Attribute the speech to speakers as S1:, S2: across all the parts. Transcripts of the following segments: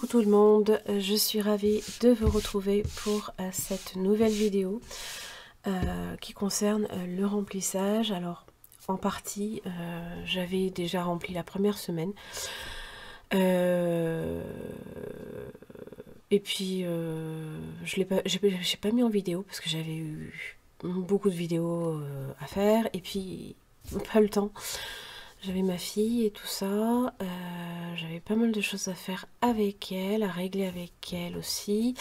S1: Coucou tout le monde, je suis ravie de vous retrouver pour cette nouvelle vidéo qui concerne le remplissage. Alors en partie, j'avais déjà rempli la première semaine. Et puis j'ai pas mis en vidéo parce que j'avais eu beaucoup de vidéos à faire et puis pas le temps. J'avais ma fille et tout ça, j'avais pas mal de choses à faire avec elle, à régler avec elle aussi.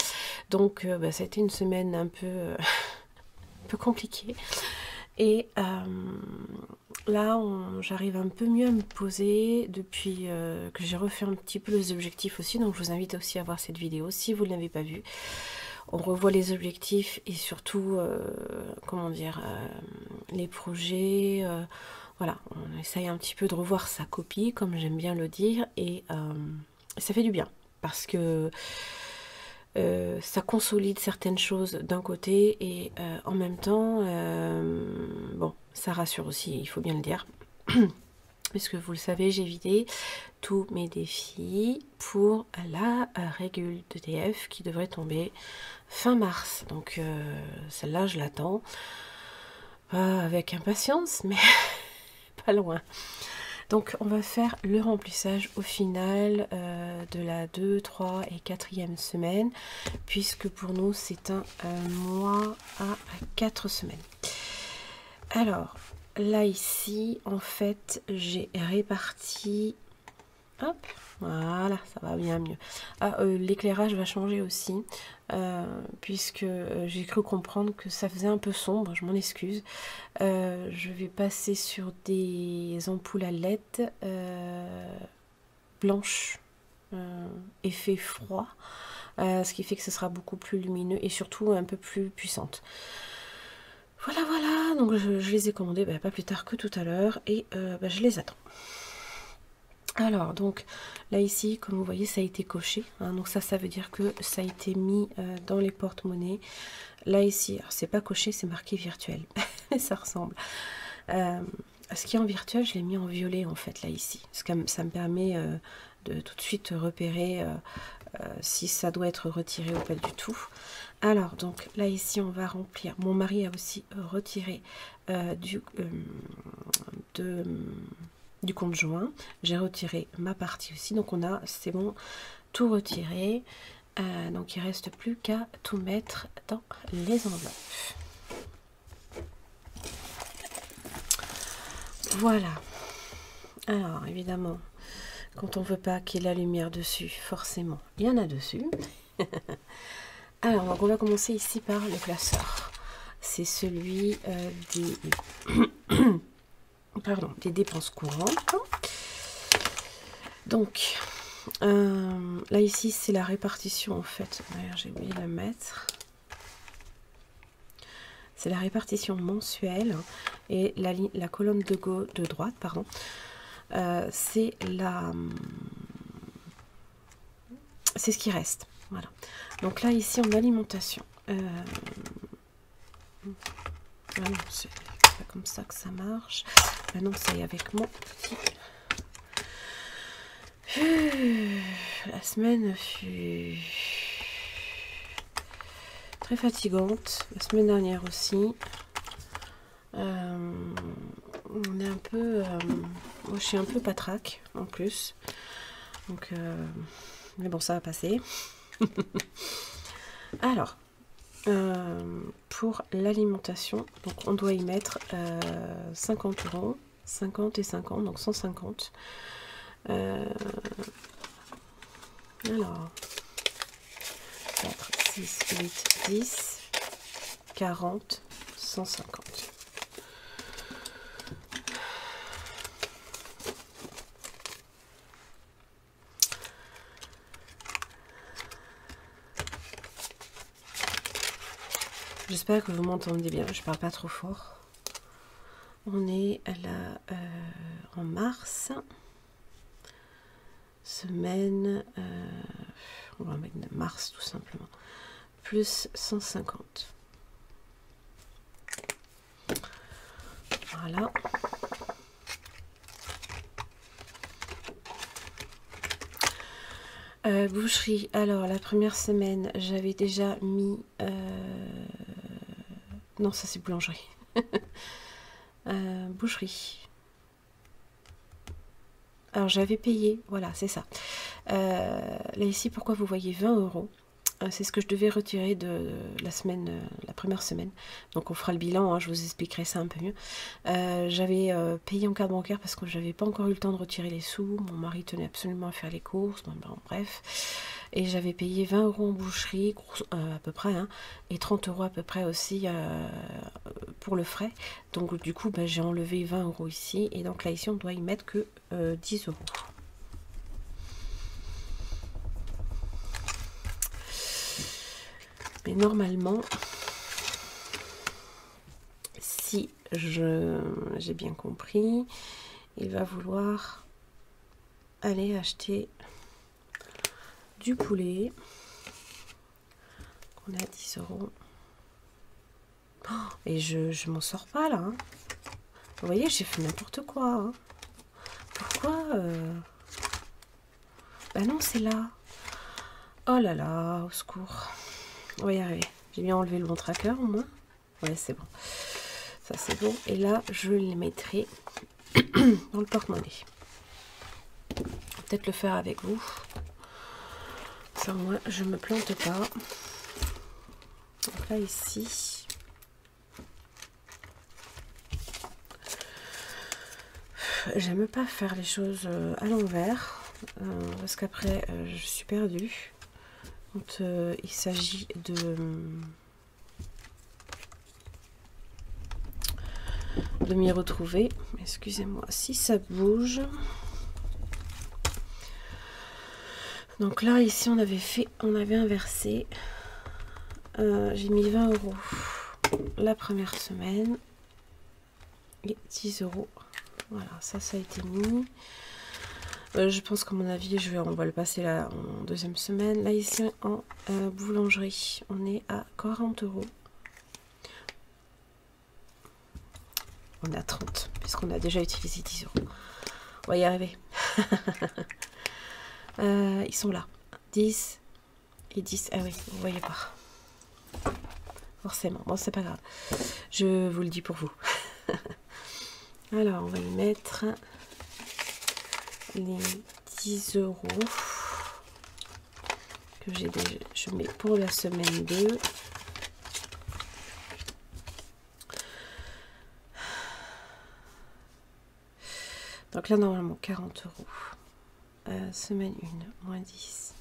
S1: Donc ça a été une semaine un peu, un peu compliquée. Et là, j'arrive un peu mieux à me poser depuis que j'ai refait un petit peu les objectifs aussi. Donc je vous invite aussi à voir cette vidéo si vous ne l'avez pas vue. On revoit les objectifs et surtout, comment dire, les projets. Voilà, on essaye un petit peu de revoir sa copie, comme j'aime bien le dire, et ça fait du bien, parce que ça consolide certaines choses d'un côté, et en même temps, bon, ça rassure aussi, il faut bien le dire. Puisque vous le savez, j'ai vidé tous mes défis pour la régule d'EDF qui devrait tomber fin mars. Donc celle-là, je l'attends. Pas avec impatience, mais pas loin. Donc on va faire le remplissage au final de la 2, 3 et 4e semaine, puisque pour nous c'est un mois à 4 semaines. Alors là ici en fait j'ai réparti, hop, voilà, ça va bien mieux. Ah, l'éclairage va changer aussi, puisque j'ai cru comprendre que ça faisait un peu sombre, je m'en excuse. Je vais passer sur des ampoules à LED blanches, effet froid, ce qui fait que ce sera beaucoup plus lumineux et surtout un peu plus puissante. Voilà, voilà, donc je les ai commandées pas plus tard que tout à l'heure et je les attends. Alors donc là ici comme vous voyez ça a été coché, hein, donc ça veut dire que ça a été mis dans les porte-monnaies. Là ici, alors c'est pas coché, c'est marqué virtuel, ça ressemble. Ce qui est en virtuel, je l'ai mis en violet en fait là ici, parce que ça me permet de tout de suite repérer si ça doit être retiré ou pas du tout. Alors donc là ici on va remplir, mon mari a aussi retiré du compte joint, j'ai retiré ma partie aussi, donc on a, c'est bon, tout retiré. Donc il ne reste plus qu'à tout mettre dans les enveloppes. Voilà. Alors évidemment, quand on veut pas qu'il y ait la lumière dessus, forcément, il y en a dessus. Alors donc on va commencer ici par le classeur. C'est celui des dépenses courantes. Donc là ici c'est la répartition en fait. D'ailleurs j'ai oublié de la mettre. C'est la répartition mensuelle et la colonne de droite, pardon, c'est ce qui reste. Voilà. Donc là ici en alimentation, non, c'est pas comme ça que ça marche. Maintenant ça y est avec mon petit. La semaine fut très fatigante, la semaine dernière aussi. On est un peu, moi je suis un peu patraque en plus, donc mais bon ça va passer. Alors pour l'alimentation, donc on doit y mettre 50 €, 50 et 50, donc 150. Alors 4, 6, 8, 10, 40, 150. J'espère que vous m'entendez bien, je parle pas trop fort. On est là en mars. Semaine, on va mettre mars tout simplement. Plus 150. Voilà. Boucherie, alors la première semaine, j'avais déjà mis... Non, ça c'est boulangerie. Boucherie. Alors j'avais payé, voilà, c'est ça. Là ici, pourquoi vous voyez 20 €? C'est ce que je devais retirer de la semaine, la première semaine. Donc on fera le bilan, hein, je vous expliquerai ça un peu mieux. J'avais payé en carte bancaire parce que j'avais pas encore eu le temps de retirer les sous. Mon mari tenait absolument à faire les courses, bon, bref. Et j'avais payé 20 € en boucherie, à peu près, hein, et 30 € à peu près aussi pour le frais. Donc du coup, bah, j'ai enlevé 20 € ici. Et donc là ici, on doit y mettre que 10 €. Mais normalement, si j'ai bien compris, il va vouloir aller acheter du poulet. On est à 10 €. Oh, et je m'en sors pas là. Hein. Vous voyez, j'ai fait n'importe quoi. Hein. Pourquoi Bah non, c'est là. Oh là là, au secours. On va y arriver. J'ai bien enlevé le bon tracker au moins. Ouais, c'est bon. Ça, c'est bon. Et là, je les mettrai dans le porte-monnaie. Peut-être le faire avec vous. Ça, moi, je me plante pas. Donc là, ici. J'aime pas faire les choses à l'envers. Parce qu'après, je suis perdue. Quand il s'agit de m'y retrouver. Excusez-moi si ça bouge. Donc là, ici, on avait inversé. J'ai mis 20 € la première semaine et 10 €. Voilà, ça a été mis. Je pense qu'à mon avis, on va le passer là en deuxième semaine. Là, ici, en boulangerie, on est à 40 €. On est à 30, puisqu'on a déjà utilisé 10 €. On va y arriver. Ils sont là. 10 et 10. Ah oui, vous voyez pas. Forcément. Bon, c'est pas grave. Je vous le dis pour vous. Alors, on va y mettre les 10 € que j'ai déjà. Je mets pour la semaine 2. Donc là, normalement, 40 €. Semaine 1, moins 10.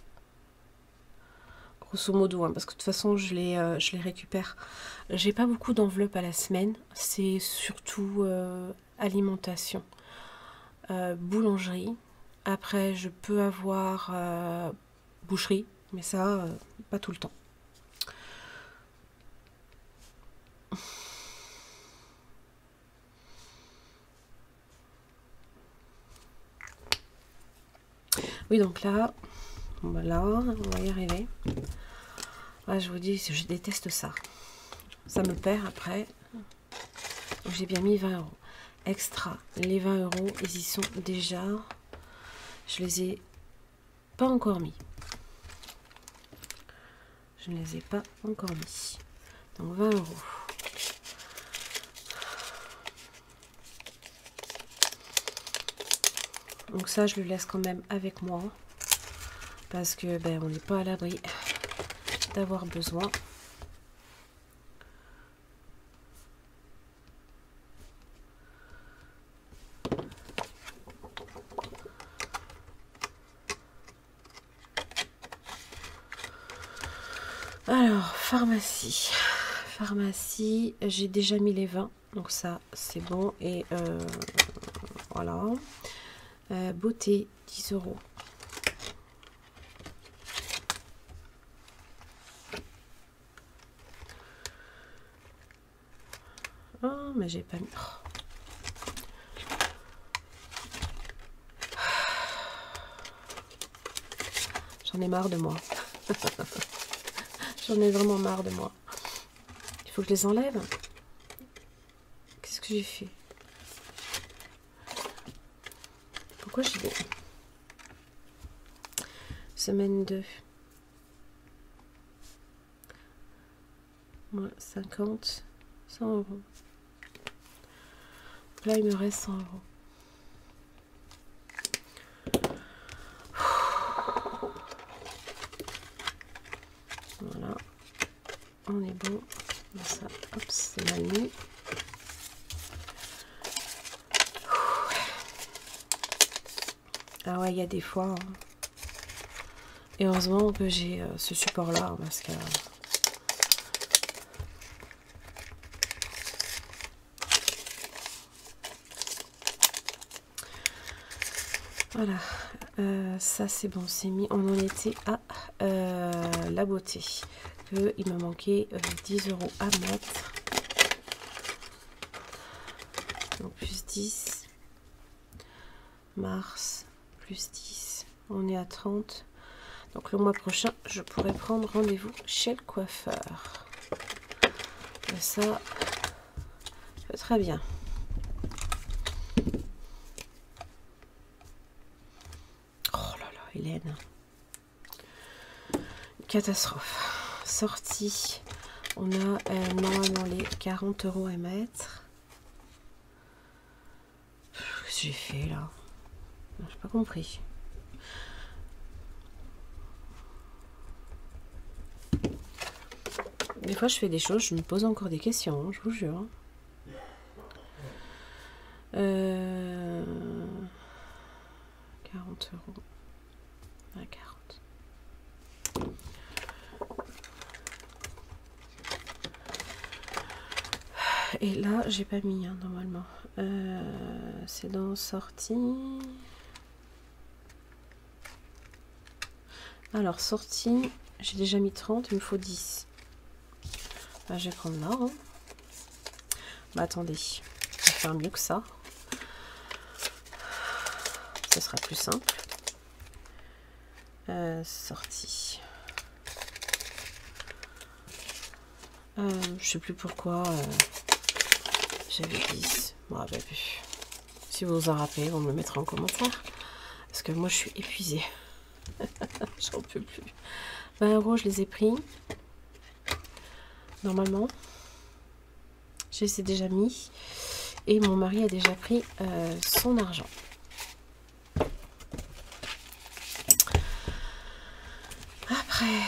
S1: Grosso modo, hein, parce que de toute façon, je les récupère. J'ai pas beaucoup d'enveloppes à la semaine. C'est surtout alimentation, boulangerie. Après, je peux avoir boucherie, mais ça, pas tout le temps. Oui, donc là, voilà, on va y arriver. Ouais, je vous dis, je déteste ça. Ça me perd après. J'ai bien mis 20 € extra. Les 20 €, ils y sont déjà. Je les ai pas encore mis. Je ne les ai pas encore mis. Donc 20 €. Donc ça, je le laisse quand même avec moi. Parce que ben, on n'est pas à l'abri d'avoir besoin. Alors, pharmacie. Pharmacie, j'ai déjà mis les 20. Donc ça, c'est bon. Et voilà. Beauté, 10 €. Oh, mais j'ai pas mis. Oh. J'en ai marre de moi. J'en ai vraiment marre de moi. Il faut que je les enlève. Qu'est-ce que j'ai fait? Pourquoi j'ai... Semaine 2. Moins 50, 100 euros. Là, il me reste 100 euros. Voilà. On est bon. Ça, hop, c'est mal mis. Ah ouais, il y a des fois. Hein. Et heureusement que j'ai ce support-là, parce que... Voilà, ça c'est bon, c'est mis. On en était à la beauté. Il me manquait 10 euros à mettre. Donc plus 10. Mars, plus 10. On est à 30. Donc le mois prochain, je pourrais prendre rendez-vous chez le coiffeur. Et ça, c'est très bien. Oh là là, Hélène. Catastrophe. Sortie. On a normalement les 40 euros à mettre. Qu'est-ce que j'ai fait là? J'ai pas compris. Des fois, je fais des choses, je me pose encore des questions, hein, je vous jure. 40 euros. À 40. Et là, j'ai pas mis, hein, normalement. C'est dans sortie. Alors, sortie, j'ai déjà mis 30, il me faut 10. Bah, je vais prendre là. Hein. Bah, attendez, je vais faire mieux que ça. Ce sera plus simple. Sortie. Je sais plus pourquoi j'avais 10. Bon, bah, si vous vous en rappelez, vous me le mettrez en commentaire. Parce que moi, je suis épuisée. J'en peux plus. 20 euros, je les ai pris. Normalement. Je les ai déjà mis. Et mon mari a déjà pris son argent. Après...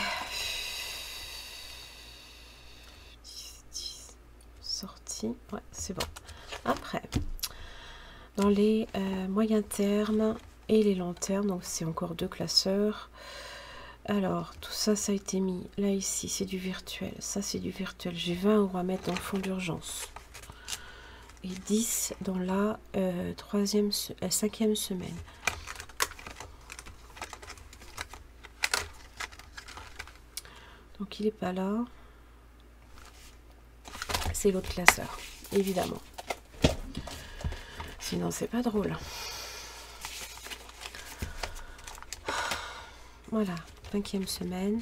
S1: 10, sortie. Ouais, c'est bon. Après, dans les moyens termes et les longs termes, donc c'est encore 2 classeurs. Alors, tout ça, ça a été mis. Là, ici, c'est du virtuel. Ça, c'est du virtuel. J'ai 20 euros à mettre dans le fonds d'urgence. Et 10 dans la 5e semaine. Donc, il n'est pas là. C'est l'autre classeur, évidemment. Sinon, c'est pas drôle. Voilà, 5e semaine.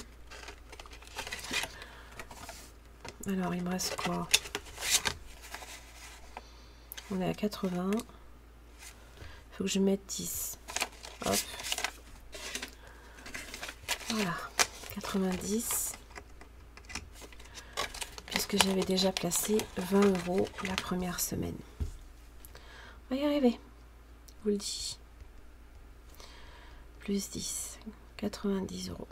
S1: Alors, il me reste quoi? On est à 80. Il faut que je mette 10. Hop. Voilà, 90. Puisque j'avais déjà placé 20 euros la première semaine. On va y arriver. Je vous le dis. Plus 10. 90 euros.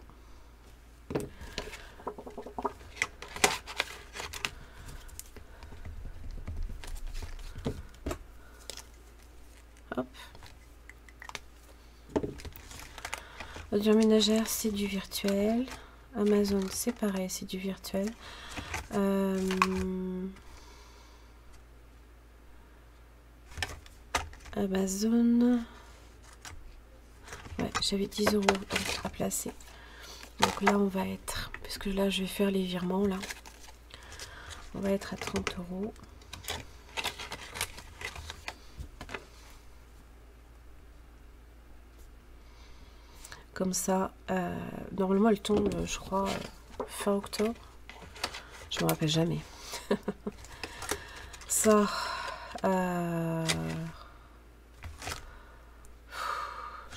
S1: Hop. Audio ménagère, c'est du virtuel. Amazon, c'est pareil, c'est du virtuel. Amazon. Ouais, j'avais 10 euros à placer. Donc là, on va être, puisque là, je vais faire les virements, là. On va être à 30 euros. Comme ça, normalement, elle tombe, je crois, fin octobre. Je me rappelle jamais. Ça,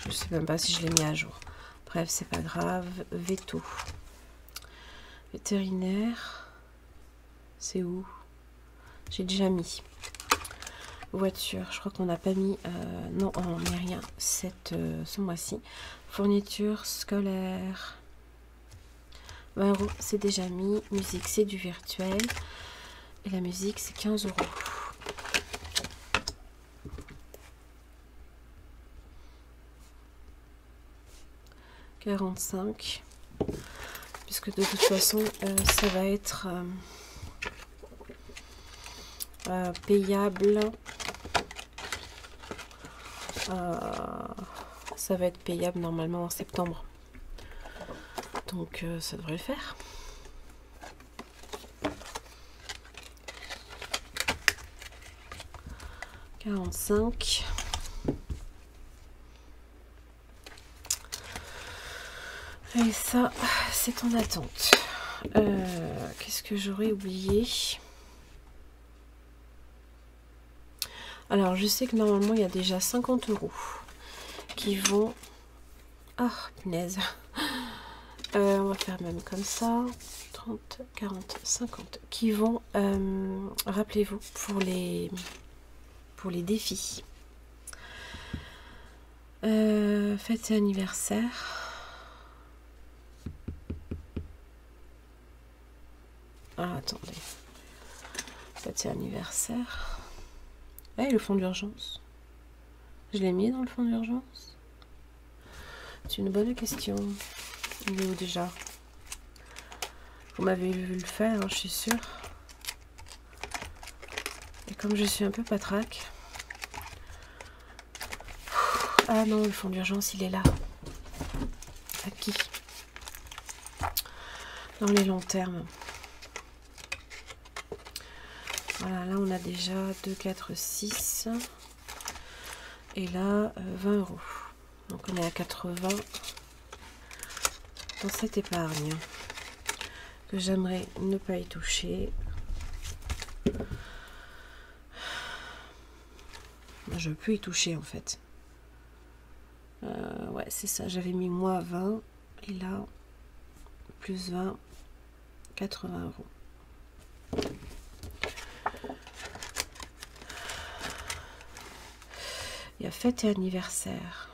S1: je sais même pas si je l'ai mis à jour. Bref, c'est pas grave. Veto. Vétérinaire. C'est où? J'ai déjà mis. Voiture, je crois qu'on n'a pas mis... non, on n'a rien ce mois-ci. Fourniture scolaire. 20 €, c'est déjà mis. Musique, c'est du virtuel. Et la musique, c'est 15 €. « 45 ». Puisque de toute façon, ça va être payable. Ça va être payable normalement en septembre. Donc ça devrait le faire. « 45 ». Et ça, c'est en attente. Qu'est-ce que j'aurais oublié? Alors, je sais que normalement, il y a déjà 50 € qui vont... Ah, punaise. On va faire même comme ça. 30, 40, 50. Qui vont, rappelez-vous, pour les défis. Fête et anniversaire. Ah, attendez. Fête et anniversaire. Eh, le fond d'urgence. Je l'ai mis dans le fond d'urgence. C'est une bonne question. Il est où déjà? Vous m'avez vu le faire, hein, je suis sûre. Et comme je suis un peu patraque. Ah non, le fond d'urgence, il est là. À qui? Dans les longs termes. Voilà, là on a déjà 2, 4, 6. Et là, 20 €. Donc on est à 80 dans cette épargne. Que j'aimerais ne pas y toucher. Je peux y toucher en fait. Ouais, c'est ça. J'avais mis moins 20. Et là, plus 20, 80 €. Il y a fête et anniversaire.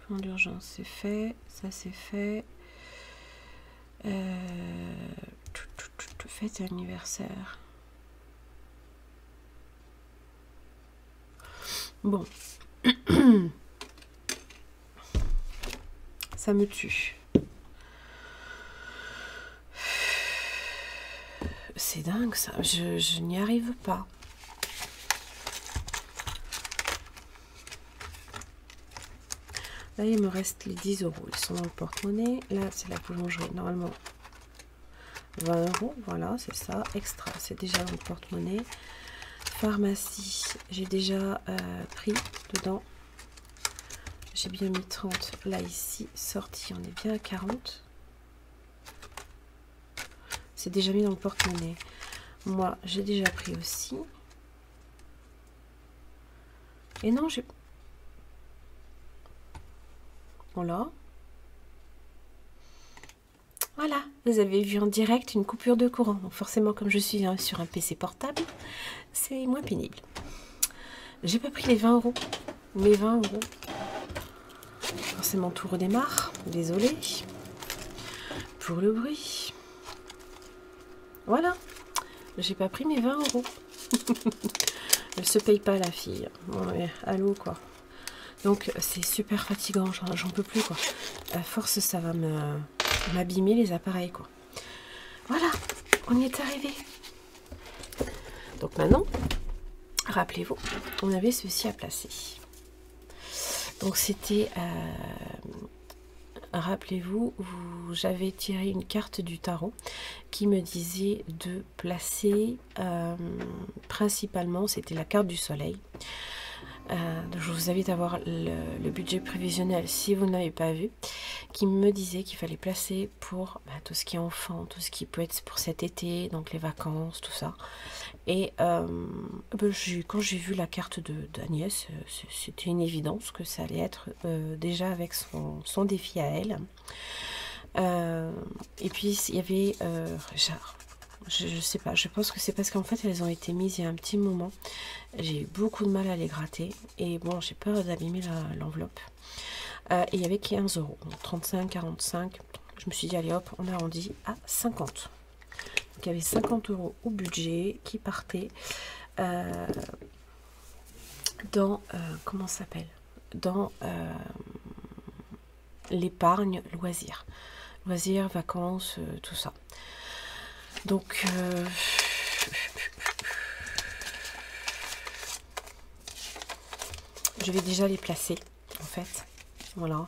S1: Fonds d'urgence, c'est fait. Ça, c'est fait. Fête et anniversaire. Bon. Ça me tue. C'est dingue ça. Je n'y arrive pas. Là, il me reste les 10 €. Ils sont dans le porte-monnaie. Là, c'est la boulangerie. Normalement, 20 €. Voilà, c'est ça. Extra, c'est déjà dans le porte-monnaie. Pharmacie, j'ai déjà pris dedans. J'ai bien mis 30. Là, ici, sortie, on est bien à 40. C'est déjà mis dans le porte-monnaie. Moi, j'ai déjà pris aussi. Et non, j'ai... Voilà. Voilà, vous avez vu en direct une coupure de courant. Donc forcément, comme je suis sur un PC portable, c'est moins pénible. J'ai pas pris les 20 €. Mes 20 €. Forcément, tout redémarre. Désolée pour le bruit. Voilà. J'ai pas pris mes 20 €. Elle se paye pas, la fille. Bon, mais, allô, quoi. Donc, c'est super fatigant. J'en peux plus, quoi. À force, ça va m'abîmer les appareils, quoi. Voilà, on y est arrivé. Donc maintenant, rappelez-vous, on avait ceci à placer. Donc c'était, rappelez-vous, j'avais tiré une carte du tarot qui me disait de placer, principalement, c'était la carte du soleil, Donc je vous invite à voir le budget prévisionnel si vous ne l'avez pas vu, qui me disait qu'il fallait placer pour tout ce qui est enfant, tout ce qui peut être pour cet été, donc les vacances, tout ça. Et quand j'ai vu la carte d'Agnès, c'était une évidence que ça allait être déjà avec son défi à elle. Et puis il y avait Richard. Je sais pas, je pense que c'est parce qu'en fait elles ont été mises il y a un petit moment. J'ai eu beaucoup de mal à les gratter. Et bon, j'ai peur d'abîmer l'enveloppe. Et il y avait 15 euros. Donc 35, 45. Je me suis dit, allez hop, on arrondit à 50. Donc il y avait 50 euros au budget qui partait dans, comment ça s'appelle, dans l'épargne loisirs. Loisirs, vacances, tout ça. Donc, je vais déjà les placer, en fait. Voilà.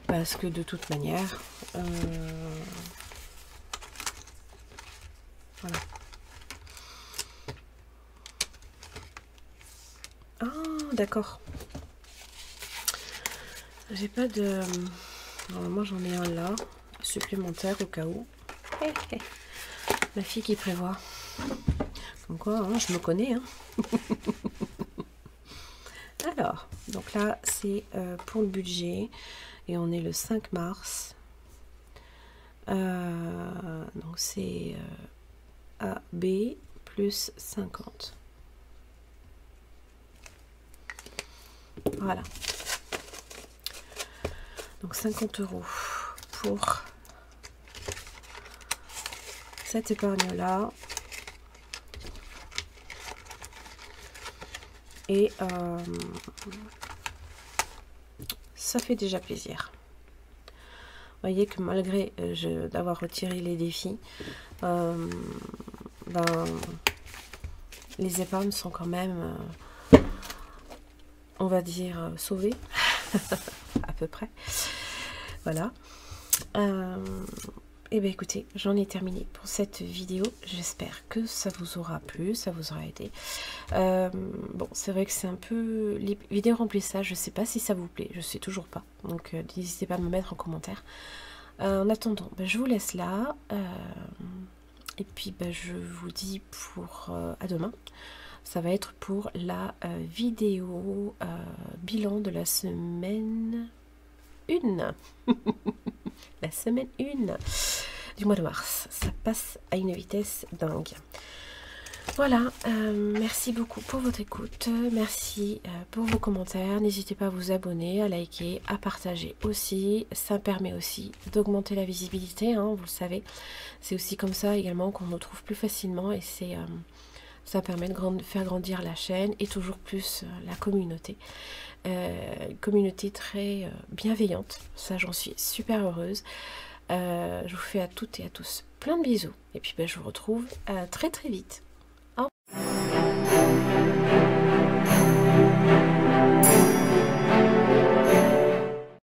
S1: Parce que de toute manière, voilà. Ah, d'accord. J'ai pas de... Normalement, j'en ai un là, supplémentaire au cas où. La fille qui prévoit. Comme quoi, hein, je me connais. Hein. Alors, donc là, c'est pour le budget. Et on est le 5 mars. Donc c'est AB plus 50. Voilà. Donc 50 euros pour cette épargne-là. Et ça fait déjà plaisir. Vous voyez que malgré d'avoir retiré les défis, les épargnes sont quand même, on va dire, sauvées, à peu près. Voilà. Et bien écoutez, j'en ai terminé pour cette vidéo. J'espère que ça vous aura plu, ça vous aura aidé. Bon, c'est vrai que c'est un peu... Les vidéos remplissage, je sais pas si ça vous plaît, je sais toujours pas. Donc n'hésitez pas à me mettre en commentaire. En attendant, je vous laisse là. Et puis je vous dis pour à demain. Ça va être pour la vidéo bilan de la semaine 1. La semaine 1 du mois de mars. Ça passe à une vitesse dingue. Voilà, merci beaucoup pour votre écoute, merci pour vos commentaires, n'hésitez pas à vous abonner, à liker, à partager aussi, ça permet aussi d'augmenter la visibilité, hein, vous le savez, c'est aussi comme ça également qu'on nous trouve plus facilement et ça permet de faire grandir la chaîne et toujours plus la communauté. Communauté très bienveillante, ça j'en suis super heureuse. Je vous fais à toutes et à tous plein de bisous et puis je vous retrouve très très vite.